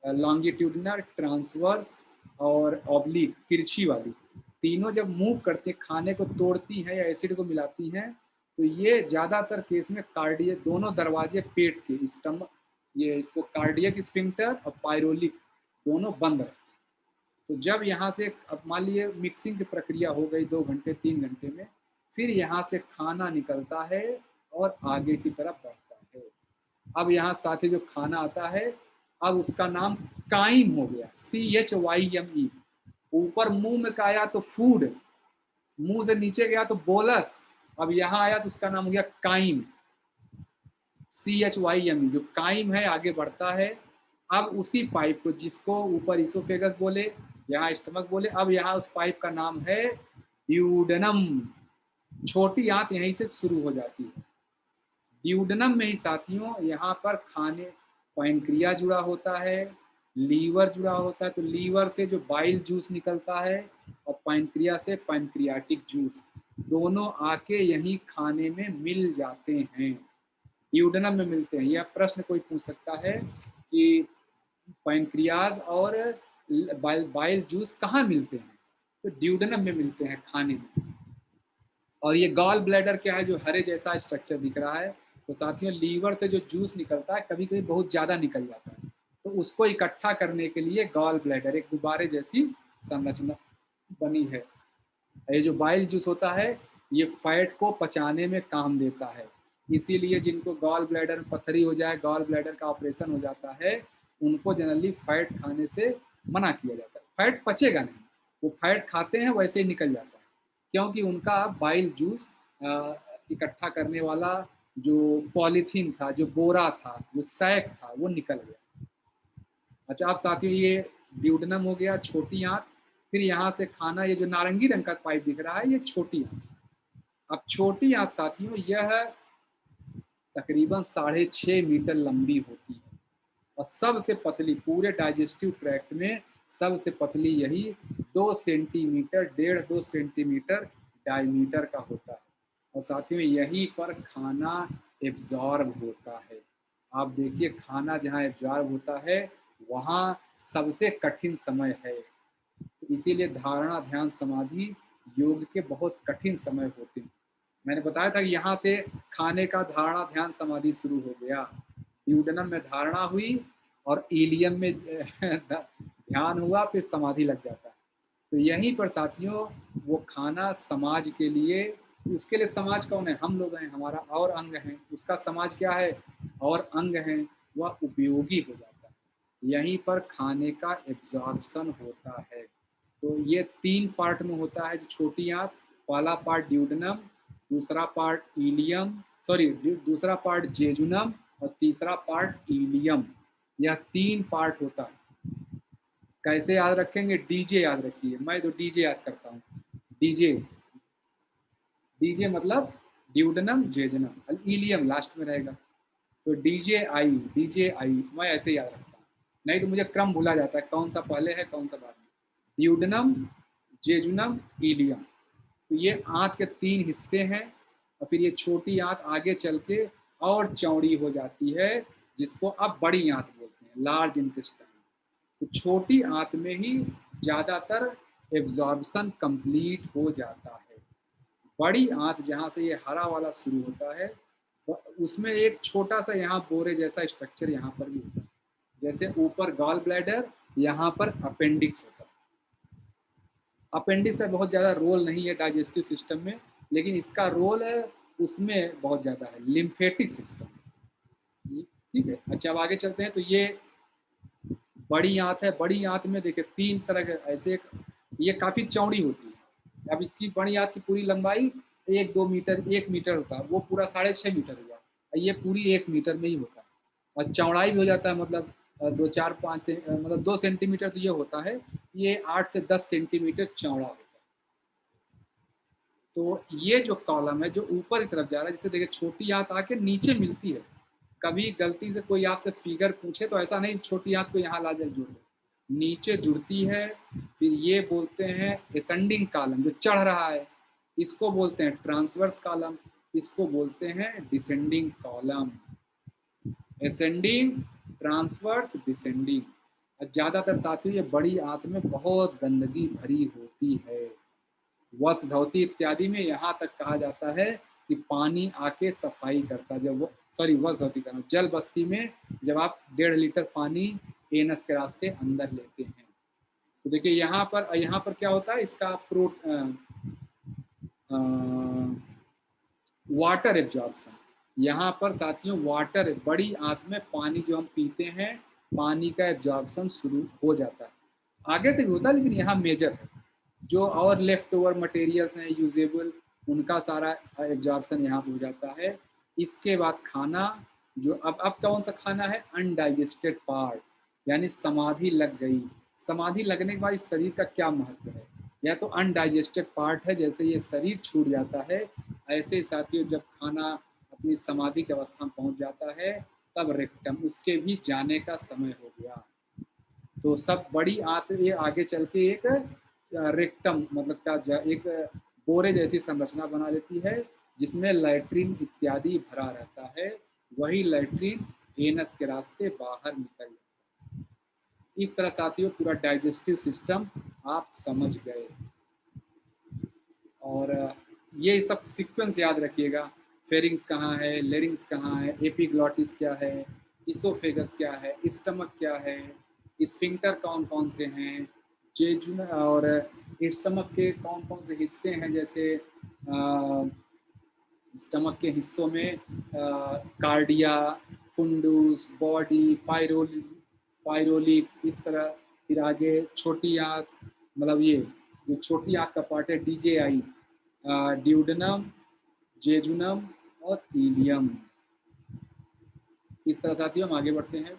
लॉन्गिट्यूडिनल, ट्रांसवर्स और ऑब्लिक, तिरछी वाली, तीनों जब मूव करती हैं, खाने को तोड़ती हैं या एसिड को मिलाती हैं, तो ये ज़्यादातर केस में कार्डियक, दोनों दरवाजे पेट के स्टमक, ये इसको कार्डियक स्फिंक्टर और पायरोलिक दोनों बंद रखते हैं। तो जब यहाँ से, अब मान लीजिए मिक्सिंग की प्रक्रिया हो गई 2 घंटे 3 घंटे में, फिर यहाँ से खाना निकलता है और आगे की तरफ बढ़ता है। अब यहाँ साथ ही जो खाना आता है, अब उसका नाम काइम हो गया, CHYME। ऊपर मुंह में का आया तो फूड, मुंह से नीचे गया तो बोलस, अब यहाँ आया तो उसका नाम हो गया काइम, CHYME। जो काइम है आगे बढ़ता है। अब उसी पाइप को, जिसको ऊपर इसोफेगस बोले, यहाँ स्टमक बोले, अब यहाँ उस पाइप का नाम है ड्यूडेनम। छोटी आंत यहीं से शुरू हो जाती है। ड्यूडेनम में ही साथियों यहाँ पर खाने, पैनक्रिया जुड़ा होता है, लीवर जुड़ा होता है। तो लीवर से जो बाइल जूस निकलता है और पैनक्रिया से पैनक्रियाटिक जूस, दोनों आके यहीं खाने में मिल जाते हैं, ड्यूडेनम में मिलते हैं। यह प्रश्न कोई पूछ सकता है कि पैनक्रियाज और बाइल जूस कहाँ मिलते हैं, तो ड्यूडेनम में मिलते हैं, खाने में। और ये गॉल ब्लैडर क्या है, जो हरे जैसा स्ट्रक्चर दिख रहा है, तो साथियों लीवर से जो जूस निकलता है कभी कभी बहुत ज़्यादा निकल जाता है, तो उसको इकट्ठा करने के लिए गॉल ब्लैडर, एक गुब्बारे जैसी संरचना बनी है। ये जो बाइल जूस होता है ये फैट को पचाने में काम देता है, इसीलिए जिनको गॉल ब्लैडर में पथरी हो जाए, गॉल ब्लैडर का ऑपरेशन हो जाता है, उनको जनरली फैट खाने से मना किया जाता है। फैट पचेगा नहीं, वो फैट खाते हैं वैसे ही निकल जाता है, क्योंकि उनका बाइल जूस इकट्ठा करने वाला जो पॉलीथीन था, जो बोरा था, जो सैक था, वो निकल गया। अच्छा, आप साथियों ये ड्यूडनम हो गया, छोटी आंत। फिर यहाँ से खाना, ये जो नारंगी रंग का पाइप दिख रहा है ये छोटी आंत। अब छोटी आंत साथियों यह तकरीबन 6.5 मीटर लंबी होती है और सबसे पतली पूरे डाइजेस्टिव ट्रैक्ट में सबसे पतली यही 2 सेंटीमीटर, 1.5-2 सेंटीमीटर डायमीटर का होता है। और साथियों यहीं पर खाना एब्जॉर्ब होता है। आप देखिए खाना जहाँ एब्जॉर्ब होता है वहाँ सबसे कठिन समय है। तो इसीलिए धारणा, ध्यान, समाधि योग के बहुत कठिन समय होते हैं। मैंने बताया था कि यहाँ से खाने का धारणा, ध्यान, समाधि शुरू हो गया। ड्यूडेनम में धारणा हुई और इलियम में ध्यान हुआ, फिर समाधि लग जाता है। तो यहीं पर साथियों वो खाना समाज के लिए, उसके लिए समाज कौन है? हम लोग हैं, हमारा और अंग है, उसका समाज क्या है? और अंग है, वह उपयोगी हो जाता है। यहीं पर खाने का एब्जॉर्प्शन होता है। तो ये 3 पार्ट में होता है। जो छोटी आंत, पहला पार्ट ड्यूडेनम, दूसरा पार्ट इलियम, सॉरी दूसरा पार्ट जेजुनम और तीसरा पार्ट इलियम। यह 3 पार्ट होता है। कैसे याद रखेंगे? डीजे याद रखिए, मैं तो डीजे याद करता हूँ। डीजे, डीजे मतलब ड्यूडेनम, जेजुनम, इलियम लास्ट में रहेगा। तो डीजे आई मैं ऐसे याद रखता हूँ, नहीं तो मुझे क्रम भूला जाता है कौन सा पहले है कौन सा बाद में। Duodenum, jejunum, ileum. तो ये आंत के 3 हिस्से हैं और फिर ये छोटी आंत आगे चल के और चौड़ी हो जाती है, जिसको अब बड़ी आंत बोलते हैं, लार्ज इंटेस्टाइन। तो छोटी आंत में ही ज़्यादातर एब्जॉर्प्शन कंप्लीट हो जाता है। बड़ी आंत जहाँ से ये हरा वाला शुरू होता है, उसमें एक छोटा सा यहाँ बोरे जैसा स्ट्रक्चर यहाँ पर भी होता है। जैसे ऊपर गॉल ब्लैडर, यहाँ पर अपेंडिक्स होता है। अपेंडिक्स का बहुत ज़्यादा रोल नहीं है डाइजेस्टिव सिस्टम में, लेकिन इसका रोल है उसमें बहुत ज़्यादा है, लिम्फेटिक सिस्टम। ठीक है, अच्छा अब आगे चलते हैं। तो ये बड़ी आंत है। बड़ी आंत में देखिए 3 तरह के ऐसे, ये काफ़ी चौड़ी होती है। अब इसकी बड़ी आंत की पूरी लंबाई 1-2 मीटर, 1 मीटर होता है, वो पूरा 6.5 मीटर हुआ। ये पूरी 1 मीटर में ही होता है। और चौड़ाई भी हो जाता है, मतलब 2-4-5 से मतलब 2 सेंटीमीटर तो ये होता है, ये 8 से 10 सेंटीमीटर चौड़ा होता है। तो ये जो कॉलम है जो ऊपर की तरफ जा रहा है, जैसे देखिए छोटी आंत आके नीचे मिलती है। कभी गलती से कोई आपसे फिगर पूछे तो ऐसा नहीं छोटी आंत को यहाँ ला जाए जुड़, नीचे जुड़ती है। फिर ये बोलते हैं एसेंडिंग कॉलम, जो चढ़ रहा है इसको बोलते हैं ट्रांसवर्स कॉलम, इसको बोलते हैं descending column. Ascending, transverse, descending. ज्यादातर साथियों ये बड़ी आंत में बहुत गंदगी भरी होती है। वस धोती इत्यादि में यहाँ तक कहा जाता है कि पानी आके सफाई करता, जब वो सॉरी वस धोती करना, जल बस्ती में जब आप 1.5 लीटर पानी एनस के रास्ते अंदर लेते हैं, तो देखिए यहाँ पर क्या होता है, इसका वाटर एब्जॉर्प्शन। यहाँ पर साथियों वाटर, बड़ी आंत में पानी जो हम पीते हैं, पानी का एब्जॉर्प्शन शुरू हो जाता है। आगे से भी होता है लेकिन यहाँ मेजर है। जो और लेफ्ट ओवर मटेरियल्स हैं यूजेबल, उनका सारा एब्जॉर्प्शन यहाँ हो जाता है। इसके बाद खाना, जो अब कौन सा खाना है? अनडाइजेस्टेड पार्ट, यानी समाधि लग गई। समाधि लगने के बाद इस शरीर का क्या महत्व है? यह तो अनडाइजेस्टेड पार्ट है, जैसे ये शरीर छूट जाता है ऐसे साथियों जब खाना अपनी समाधि की अवस्था में पहुंच जाता है, तब रेक्टम, उसके भी जाने का समय हो गया। तो सब बड़ी आंत ये आगे चल के एक रेक्टम मतलब का एक बोरे जैसी संरचना बना लेती है, जिसमें लैट्रिन इत्यादि भरा रहता है। वही लैट्रिन एनस के रास्ते बाहर निकल जाता है। इस तरह साथियों पूरा डाइजेस्टिव सिस्टम आप समझ गए। और ये सब सीक्वेंस याद रखिएगा। फेरिंग्स कहाँ है, लेरिंग्स कहाँ है, एपिग्लॉटिस क्या है, इसोफेगस क्या है, स्टमक क्या है, स्फिंक्टर कौन कौन से हैं, जेजुन और स्टमक के कौन कौन से हिस्से हैं, जैसे स्टमक के हिस्सों में कार्डिया, फुंडूस, बॉडी, पायरोलिक, इस तरह। फिर आगे छोटी आंत, मतलब ये जो छोटी आंत का पार्ट है, DJI, ड्यूडनम, जेजुनम और इलियम। इस तरह साथियों हम आगे बढ़ते हैं।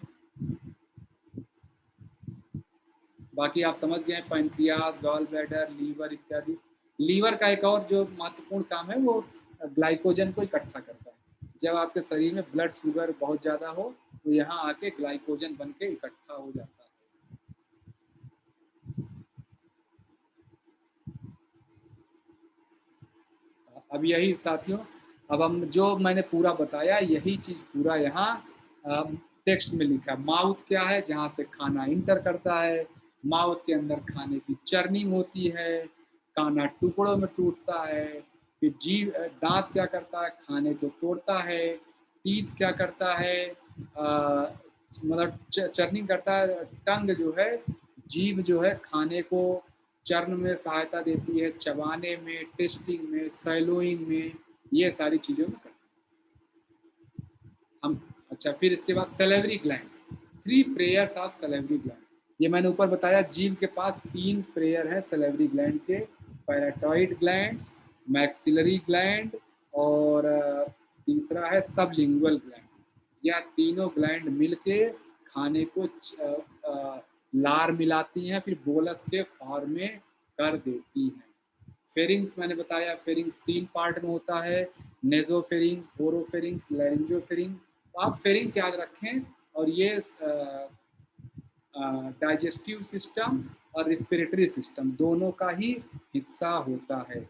बाकी आप समझ गए, पैंक्रियाज, गॉल ब्लैडर, लीवर इत्यादि। लीवर का एक और जो महत्वपूर्ण काम है वो ग्लाइकोजन को इकट्ठा करता है। जब आपके शरीर में ब्लड शुगर बहुत ज़्यादा हो तो यहाँ आके ग्लाइकोजन बन के इकट्ठा हो जाता है। अब यही साथियों, अब हम जो मैंने पूरा बताया यही चीज़ पूरा यहाँ टेक्स्ट में लिखा है। माउथ क्या है, जहाँ से खाना इंटर करता है, माउथ के अंदर खाने की चर्निंग होती है, खाना टुकड़ों में टूटता है। फिर जीभ, दांत क्या करता है, खाने को तोड़ता है। टीथ क्या करता है, मतलब चर्निंग करता है। टंग जो है, जीभ जो है, खाने को चर्न में सहायता देती है, चबाने में, टेस्टिंग में, सैलोइंग में, ये सारी चीज़ों में हम। अच्छा, फिर इसके बाद salivary gland, 3 prayers of salivary gland. ये मैंने ऊपर बताया, जीभ के पास 3 प्रेयर हैं सैलिवरी ग्लैंड के, पैराटॉइड ग्लैंड्स, मैक्सिलरी ग्लैंड और तीसरा है सबलिंगुअल ग्लैंड। यह तीनों ग्लैंड मिलके खाने को लार मिलाती हैं, फिर बोलस के फॉर्म में कर देती हैं। फेरिंग्स मैंने बताया, फेरिंग्स 3 पार्ट में होता है, नेजोफेरिंग्स, ओरोफेरिंग्स, लैरिंजोफेरिंग। तो आप फेरिंग्स याद रखें। और ये डाइजेस्टिव सिस्टम और रिस्पिरेटरी सिस्टम दोनों का ही हिस्सा होता है।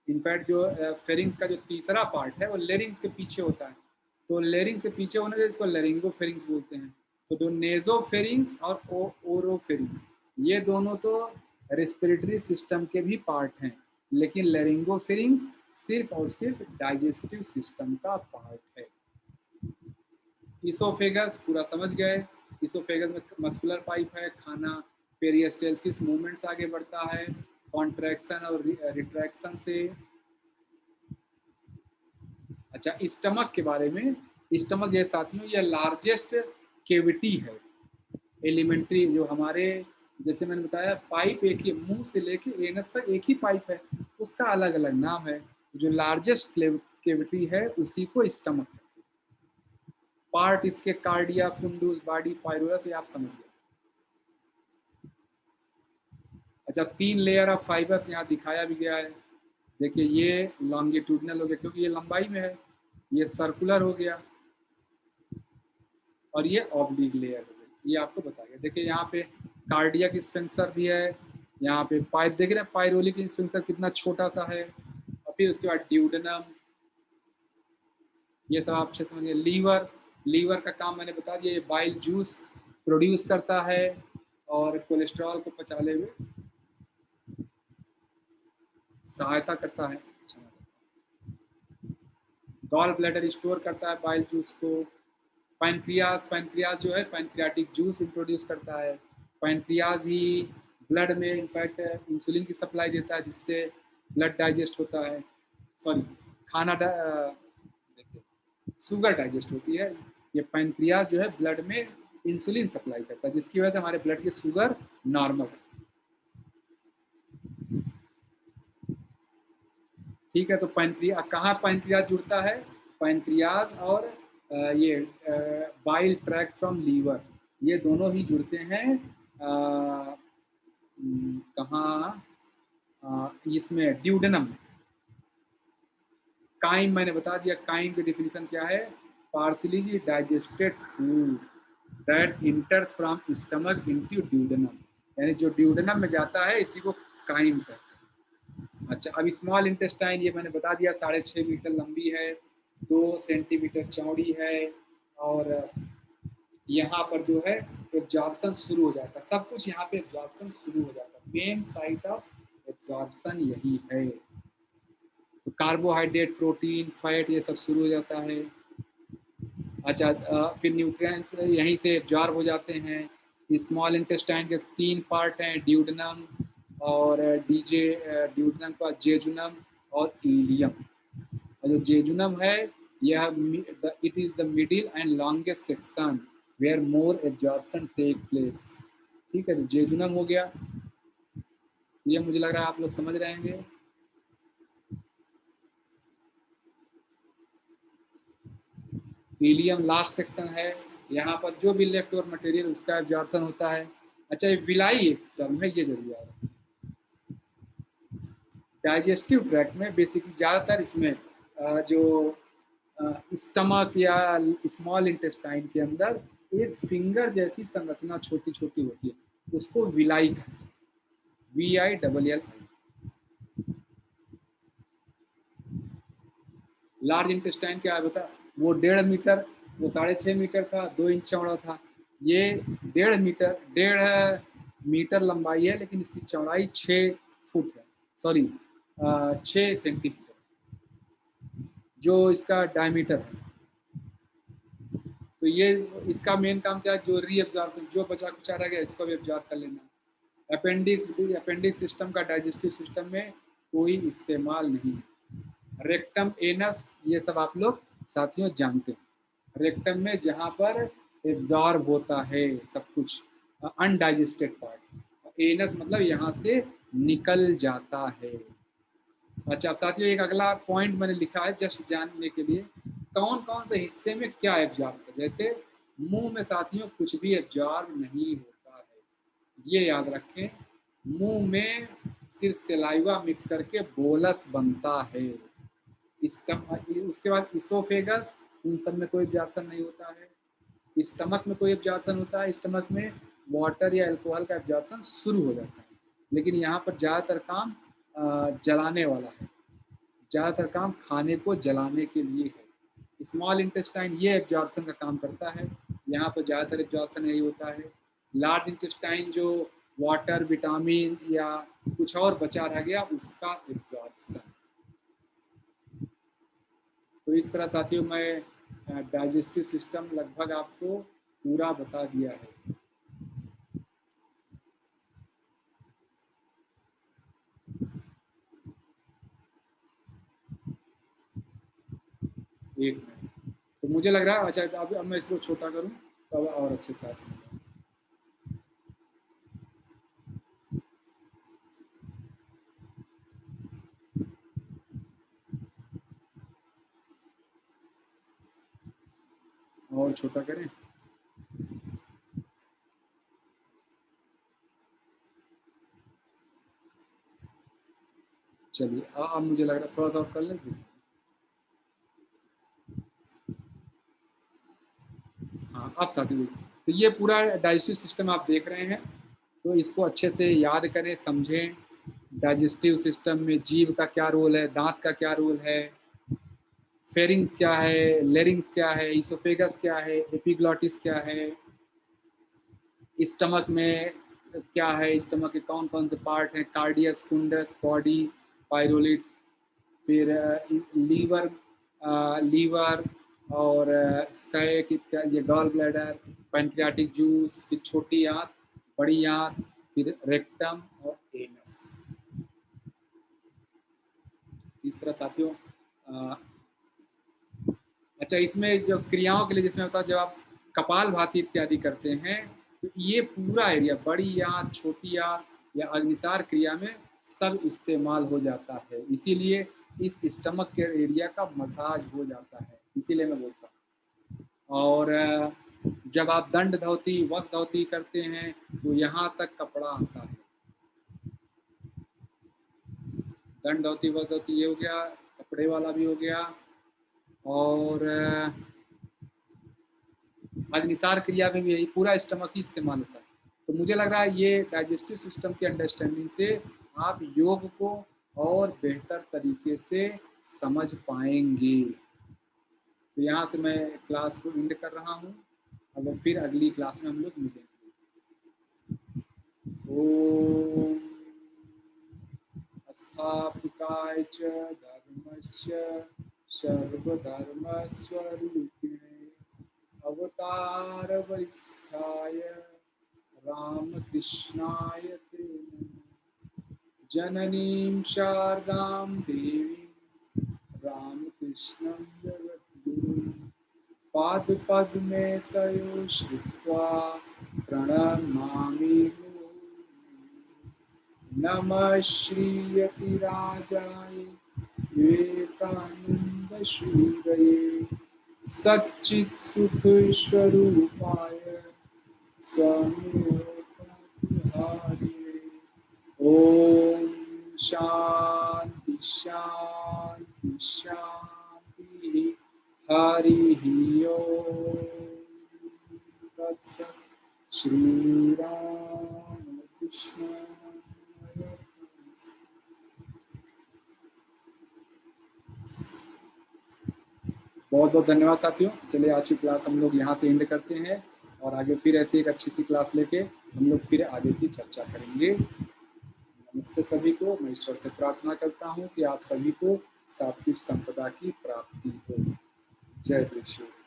इनफैक्ट जो फेरिंग्स का जो तीसरा पार्ट है वो लेरिंग्स के पीछे होता है। तो लेरिंग्स के पीछे होने से इसको लेरिंगोफेरिंग्स बोलते हैं। तो जो नेजोफेरिंग्स और ओरोफेरिंग्स, ये दोनों तो रेस्पिरेटरी सिस्टम के भी पार्ट हैं, लेकिन लेरिंगोफेरिंग्स सिर्फ और सिर्फ डाइजेस्टिव सिस्टम का पार्ट है। इसोफेगस पूरा समझ गए। इसोफेगस में मस्कुलर पाइप है, खाना पेरिस्टेल्सिस मूवमेंट्स आगे बढ़ता है कॉन्ट्रैक्शन और रिट्रैक्शन से। अच्छा, स्टमक के बारे में, स्टमक ये साथियों ये लार्जेस्ट केविटी है एलिमेंट्री, जो हमारे, जैसे मैंने बताया पाइप एक ही, मुंह से लेके एनस तक एक ही पाइप है, उसका अलग अलग नाम है। जो लार्जेस्ट केविटी है उसी को स्टमक है। पार्ट इसके कार्डिया, फुंडूस, बॉडी, पायरोरस, ये आप समझ गए। अच्छा, 3 लेयर ऑफ फाइबर्स यहाँ दिखाया भी गया है। देखिए, ये लॉन्गिट्यूडनल हो गया क्योंकि ये लंबाई में है, ये सर्कुलर हो गया, और ये ऑब्लिक लेयर हो गई, ये आपको बताया गया। देखिए यहाँ पे कार्डियक स्फिंक्टर भी है, यहाँ पे पाइप देख रहे हैं, पायरोलिक स्फिंक्टर कितना छोटा सा है। और फिर उसके बाद ड्यूडेनम, ये सब आप अच्छे समझिए। लीवर, लीवर का काम मैंने बता दिया, ये बाइल जूस प्रोड्यूस करता है और कोलेस्ट्रॉल को पचाने में सहायता करता है। गॉल ब्लैडर स्टोर करता है बाइल जूस को। पैनक्रियाज, पैनक्रियाज जो है पैनक्रियाटिक जूस इंट्रोड्यूस करता है। पैनक्रियाज ही ब्लड में इनफैक्ट इंसुलिन की सप्लाई देता है, जिससे ब्लड डाइजेस्ट होता है, सॉरी खाना देखिए शुगर डाइजेस्ट होती है। ये पैनक्रियाज जो है ब्लड में इंसुलिन सप्लाई करता है, जिसकी वजह से हमारे ब्लड की शुगर नॉर्मल है। ठीक है, तो पैनक्रिया कहाँ पैनक्रियाज जुड़ता है, पैनक्रियाज और ये बाइल ट्रैक्ट फ्रॉम लीवर, ये दोनों ही जुड़ते हैं कहाँ, इसमें ड्यूडेनम में। काइम मैंने बता दिया, काइम की डिफिनीशन क्या है, partially digested food that enters from stomach into duodenum, यानी जो ड्यूडेनम में जाता है इसी को काइम कहते हैं। अच्छा, अब स्मॉल इंटेस्टाइन ये मैंने बता दिया, 6.5 मीटर लंबी है, 2 सेंटीमीटर चौड़ी है, और यहाँ पर जो है एब्जॉर्प्शन शुरू हो जाता है, सब कुछ यहाँ पे एब्जॉर्प्शन शुरू हो जाता है, मेन साइट ऑफ एब्जॉर्प्शन यही है। तो कार्बोहाइड्रेट, प्रोटीन, फैट, ये सब शुरू हो जाता है। अच्छा, फिर न्यूट्रिएंट्स यहीं से एब्जॉर्ब हो जाते हैं। स्मॉल इंटेस्टाइन के 3 पार्ट हैं, ड्यूडेनम और ड्यूडेनम का जेजुनम और इलियम। और जो जेजुनम है, यह it is the middle and longest section where more absorption take place. ठीक है, तो जेजुनम हो गया, ये मुझे लग रहा है आप लोग समझ रहे हैं। इलियम लास्ट सेक्शन है, यहाँ पर जो भी लेफ्ट ओवर मटेरियल उसका एब्जॉर्प्शन होता है। अच्छा, ये विलाई एक टर्म है, ये जरूरी है। डाइजेस्टिव ट्रैक्ट में बेसिकली ज़्यादातर इसमें जो स्टमक या स्मॉल इंटेस्टाइन के अंदर एक फिंगर जैसी संरचना छोटी छोटी होती है, उसको विलाई कहते हैं, VILL। लार्ज इंटेस्टाइन क्या होता है, वो 1.5 मीटर, वो 6.5 मीटर था, 2 इंच चौड़ा था। ये 1.5 मीटर लंबाई है, लेकिन इसकी चौड़ाई 6 फुट है, सॉरी 6 सेंटीमीटर, जो इसका डायमीटर है। तो ये इसका मेन काम क्या है, जो रीअब्जॉर्प्शन, जो बचा कुचा रह गया इसको भी एब्जॉर्ब कर लेना। अपेंडिक्स सिस्टम का डाइजेस्टिव सिस्टम में कोई इस्तेमाल नहीं है। रेक्टम, एनस, ये सब आप लोग साथियों जानते हैं। रेक्टम में जहाँ पर एब्जॉर्ब होता है सब कुछ, अनडाइजेस्टेड पार्ट। एनस मतलब यहाँ से निकल जाता है। अच्छा साथियों, एक अगला पॉइंट मैंने लिखा है जस्ट जानने के लिए, कौन कौन से हिस्से में क्या एब्जॉर्ब है। जैसे मुंह में साथियों कुछ भी एब्जॉर्ब नहीं होता है, ये याद रखें। मुंह में सिर्फ सेलाइवा मिक्स करके बोलस बनता है। उसके बाद इसोफेगस, इन सब में कोई एब्जॉर्प्शन नहीं होता है। स्टमक में कोई एब्जॉर्प्शन होता है, स्टमक में वाटर या अल्कोहल का एब्जॉर्प्शन शुरू हो जाता है। लेकिन यहाँ पर ज़्यादातर काम जलाने वाला है, ज़्यादातर काम खाने को जलाने के लिए है। स्मॉल इंटेस्टाइन ये एब्जॉर्प्शन का काम करता है, यहाँ पर ज़्यादातर एब्जॉर्प्शन यही होता है। लार्ज इंटेस्टाइन जो वाटर, विटामिन या कुछ और बचा रह गया उसका एब्जॉर्प्शन। तो इस तरह साथियों मैं डाइजेस्टिव सिस्टम लगभग आपको पूरा बता दिया है। एक मिनट, तो मुझे लग रहा है, अच्छा अब मैं इसको छोटा करूँ तो अब और अच्छे से समझ। और छोटा करें, चलिए अब मुझे लग रहा है थोड़ा सा और कर लेंगे। हाँ अब साथियों, तो ये पूरा डाइजेस्टिव सिस्टम आप देख रहे हैं, तो इसको अच्छे से याद करें, समझें। डाइजेस्टिव सिस्टम में जीभ का क्या रोल है, दांत का क्या रोल है, फेरिंग्स क्या है, लेरिंग्स क्या है, इसोफेगस क्या है, एपिग्लॉटिस क्या है, स्टमक में क्या है, स्टमक के कौन कौन से पार्ट हैं, कार्डियस, फुंडस, बॉडी, पायरोलिड, फिर लीवर, लीवर और सैक, ये गॉल ब्लैडर, पैंक्रियाटिक जूस, फिर छोटी आंत, बड़ी आंत, फिर रेक्टम और एनस। इस तरह साथियों अच्छा, इसमें जो क्रियाओं के लिए जिसमें होता है, जब आप कपाल भाती इत्यादि करते हैं, तो ये पूरा एरिया, बड़ी आंत, छोटी आंत या अग्निसार क्रिया में सब इस्तेमाल हो जाता है। इसीलिए इस स्टमक के एरिया का मसाज हो जाता है, इसीलिए मैं बोलता हूँ। और जब आप दंड धोती, वस्त्र धोती करते हैं, तो यहाँ तक कपड़ा आता है। दंड धोती, वस्त्र धोती, ये हो गया, कपड़े वाला भी हो गया। और अग्निसार क्रिया में भी यही पूरा स्टमक ही इस्तेमाल होता है। तो मुझे लग रहा है ये डाइजेस्टिव सिस्टम की अंडरस्टैंडिंग से आप योग को और बेहतर तरीके से समझ पाएंगे। तो यहाँ से मैं क्लास को एंड कर रहा हूँ, अब फिर अगली क्लास में हम लोग मिलेंगे। ओम स्थापिकाय च धर्मस्य सर्वधर्मस्वरूपिणे अवतार वरिष्ठाय रामकृष्णाय ते नमः। जननीं शारदां देवीं रामकृष्णं जगद्गुरुं पादपद्मे तयो श्रित्वा प्रणमामि मुहुर्मुहुः। नमः श्रीयतिराजाय विवेकानन्दसूरये सच्चित्सुखस्वरूपाय स्वामियोगविहारिणे। ओम शांति शांति शांति। हरि ओम तत्सत्। श्री राम कृष्ण। बहुत बहुत धन्यवाद साथियों। चलिए आज की क्लास हम लोग यहाँ से एंड करते हैं और आगे फिर ऐसी एक अच्छी सी क्लास लेके हम लोग फिर आगे की चर्चा करेंगे। नमस्ते सभी को। मैं ईश्वर से प्रार्थना करता हूँ कि आप सभी को सात्विक संपदा की प्राप्ति हो। जय श्री